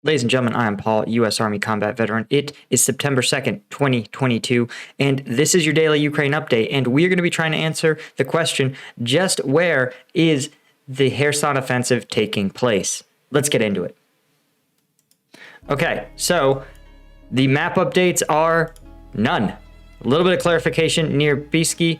Ladies and gentlemen, I am Paul, U.S. Army combat veteran. It is September 2nd, 2022, and this is your daily Ukraine update, and we're going to be trying to answer the question, just where is the Kherson offensive taking place? Let's get into it. Okay, so the map updates are none. A little bit of clarification near Pisky,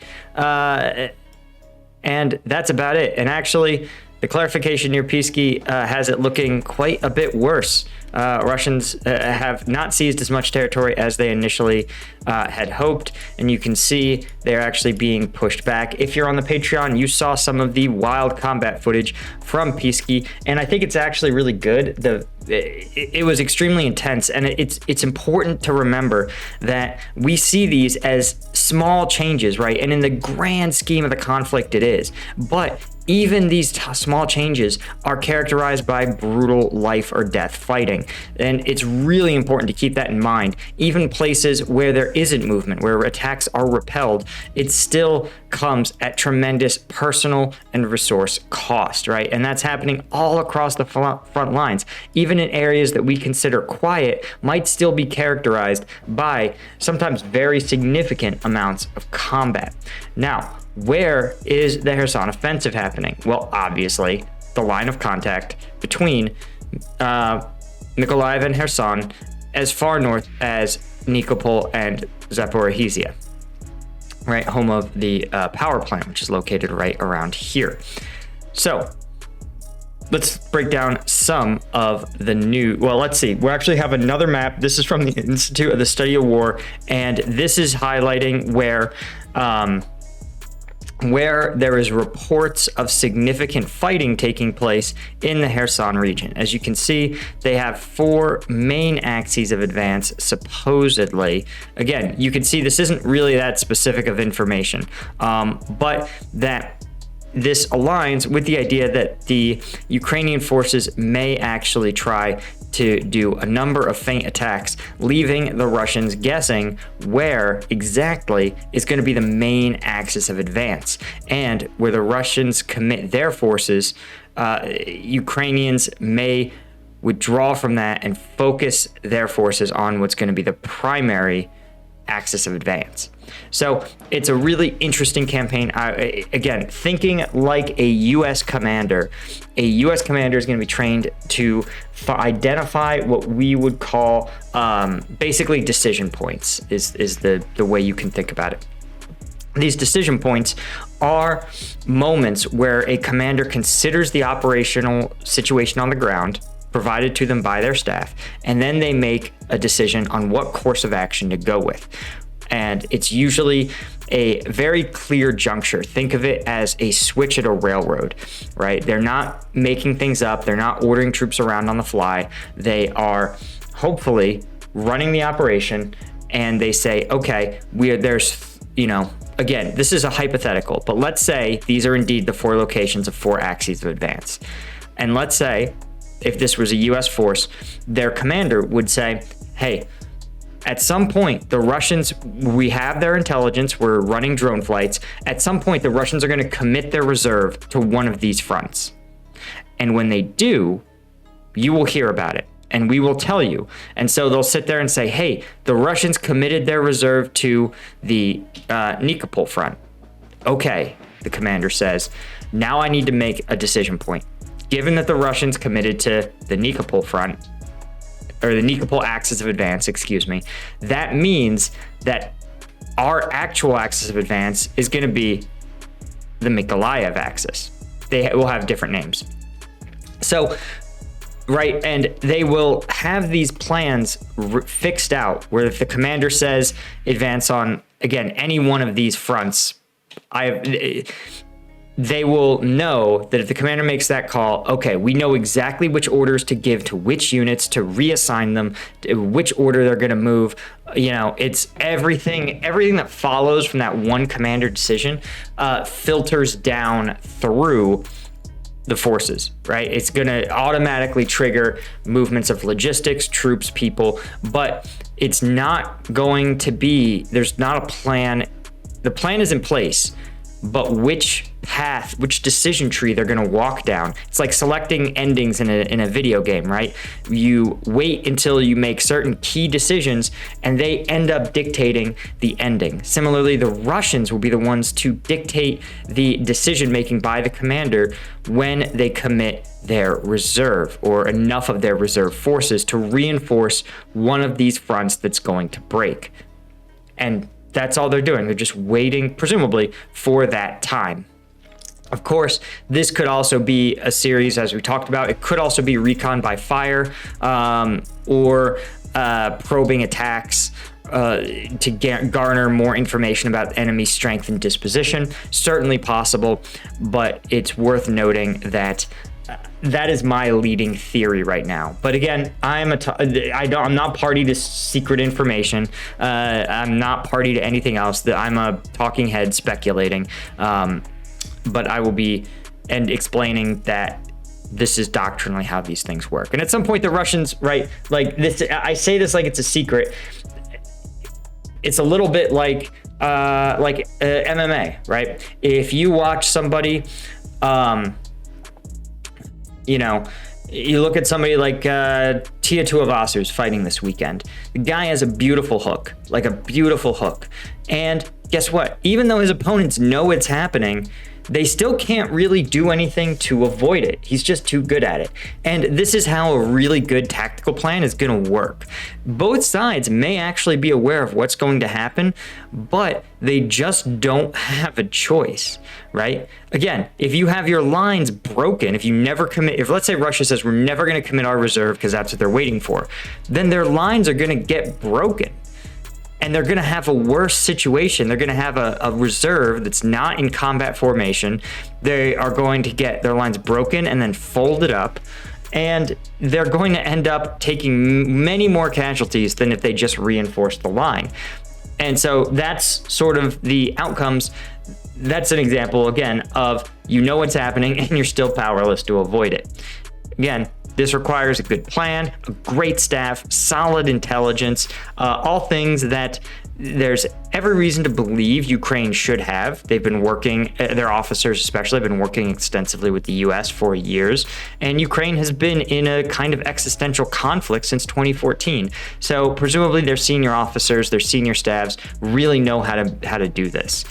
and that's about it. And actually, the clarification near Pisky has it looking quite a bit worse. Russians have not seized as much territory as they initially had hoped, and you can see they're actually being pushed back. If you're on the Patreon, you saw some of the wild combat footage from Pisky, and I think it's actually really good. It was extremely intense, and it's important to remember that we see these as small changes, right? And in the grand scheme of the conflict, it is. But even these small changes are characterized by brutal life or death fighting. And it's really important to keep that in mind. Even places where there isn't movement, where attacks are repelled, it still comes at tremendous personal and resource cost, right? And that's happening all across the front lines. Even in areas that we consider quiet, might still be characterized by sometimes very significant amounts of combat. Now, where is the Kherson offensive happening? Well, obviously, the line of contact between Mykolaiv and Kherson as far north as Nikopol and Zaporizhzhia, right? Home of the power plant, which is located right around here. So let's break down some of the new, well, let's see. We actually have another map. This is from the Institute of the Study of War, and this is highlighting where there is reports of significant fighting taking place in the Kherson region. As you can see, they have 4 main axes of advance, supposedly. Again, you can see this isn't really that specific of information, but that this aligns with the idea that the Ukrainian forces may actually try to do a number of feint attacks, leaving the Russians guessing where exactly is going to be the main axis of advance. And where the Russians commit their forces, Ukrainians may withdraw from that and focus their forces on what's going to be the primary axis of advance. So it's a really interesting campaign. Again, thinking like a U.S. commander is going to be trained to identify what we would call basically decision points is the way you can think about it. These decision points are moments where a commander considers the operational situation on the ground provided to them by their staff, and then they make a decision on what course of action to go with. And it's usually a very clear juncture. Think of it as a switch at a railroad, right? They're not making things up. They're not ordering troops around on the fly. They are hopefully running the operation, and they say, okay, again, this is a hypothetical, but let's say these are indeed the 4 locations of 4 axes of advance. And let's say if this was a U.S. force, their commander would say, hey, at some point, the Russians, we have their intelligence, we're running drone flights. At some point, the Russians are going to commit their reserve to one of these fronts. And when they do, you will hear about it, and we will tell you. And so they'll sit there and say, hey, the Russians committed their reserve to the Nikopol front. Okay, the commander says, now I need to make a decision point. Given that the Russians committed to the Nikopol front, or the Nikopol axis of advance, that means that our actual axis of advance is going to be the Mykolaiv axis. They will have different names. So, right, and they will have these plans fixed out where if the commander says advance on, again, any one of these fronts, they will know that if the commander makes that call, okay, we know exactly which orders to give to which units, to reassign them, which order they're going to move. It's everything that follows from that one commander decision filters down through the forces, right? It's going to automatically trigger movements of logistics, troops, people, but it's not going to be, there's not a plan. The plan is in place, but which path, which decision tree they're going to walk down. It's like selecting endings in a video game, right? You wait until you make certain key decisions and they end up dictating the ending. Similarly, the Russians will be the ones to dictate the decision making by the commander when they commit their reserve or enough of their reserve forces to reinforce one of these fronts that's going to break. And that's all they're doing. They're just waiting, presumably, for that time. Of course, this could also be a series, as we talked about. It could also be recon by fire or probing attacks to garner more information about enemy strength and disposition. Certainly possible, but it's worth noting that that is my leading theory right now. But again, I'm not party to secret information. I'm not party to anything else. I'm a talking head speculating. But I will be explaining that this is doctrinally how these things work. And at some point, the Russians, right, like this, I say this like it's a secret. It's a little bit like MMA, right? If you watch somebody, you look at somebody like Tia Tuivasa fighting this weekend. The guy has a beautiful hook, and guess what? Even though his opponents know it's happening, they still can't really do anything to avoid it. He's just too good at it. And this is how a really good tactical plan is going to work. Both sides may actually be aware of what's going to happen, but they just don't have a choice, right? Again, if you have your lines broken, if you never commit, if let's say Russia says we're never going to commit our reserve because that's what they're waiting for, then their lines are going to get broken. And they're going to have a worse situation. They're going to have a reserve that's not in combat formation. They are going to get their lines broken and then folded up. And they're going to end up taking many more casualties than if they just reinforced the line. And so that's sort of the outcomes. That's an example, again, of you know what's happening and you're still powerless to avoid it. Again, this requires a good plan, a great staff, solid intelligence, all things that there's every reason to believe Ukraine should have. They've been working, their officers especially, have been working extensively with the US for years, and Ukraine has been in a kind of existential conflict since 2014. So presumably their senior officers, their senior staffs really know how to do this.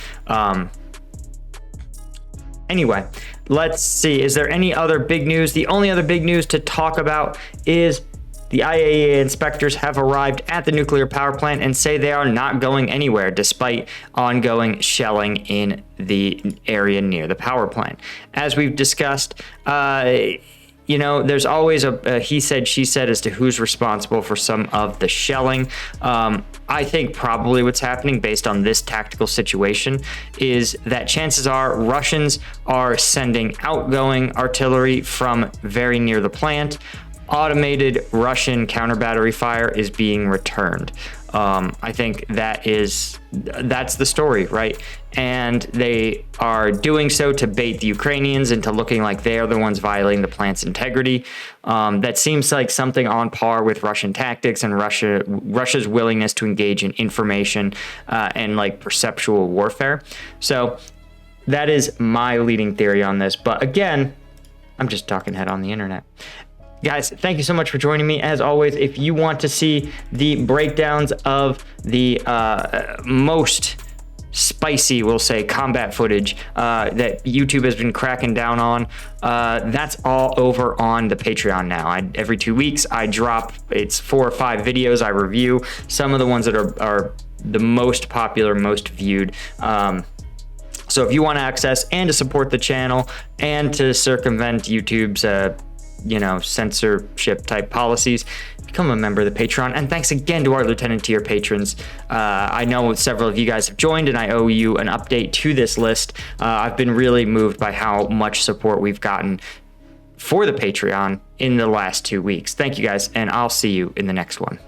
Anyway, let's see. Is there any other big news? The only other big news to talk about is the IAEA inspectors have arrived at the nuclear power plant and say they are not going anywhere despite ongoing shelling in the area near the power plant. As we've discussed, there's always a he said, she said as to who's responsible for some of the shelling. I think probably what's happening based on this tactical situation is that chances are Russians are sending outgoing artillery from very near the plant. Automated Russian counter battery fire is being returned. I think that's the story, right? And they are doing so to bait the Ukrainians into looking like they are the ones violating the plant's integrity. That seems like something on par with Russian tactics and Russia's willingness to engage in information and like perceptual warfare. So that is my leading theory on this. But again, I'm just talking head on the internet. Guys, thank you so much for joining me. As always, if you want to see the breakdowns of the most spicy, we'll say, combat footage that YouTube has been cracking down on, that's all over on the Patreon now. Every 2 weeks, I drop, it's 4 or 5 videos I review, some of the ones that are the most popular, most viewed. So if you want access and to support the channel and to circumvent YouTube's censorship type policies, become a member of the Patreon. And thanks again to our lieutenant tier patrons. I know several of you guys have joined and I owe you an update to this list. I've been really moved by how much support we've gotten for the Patreon in the last 2 weeks. Thank you guys, and I'll see you in the next one.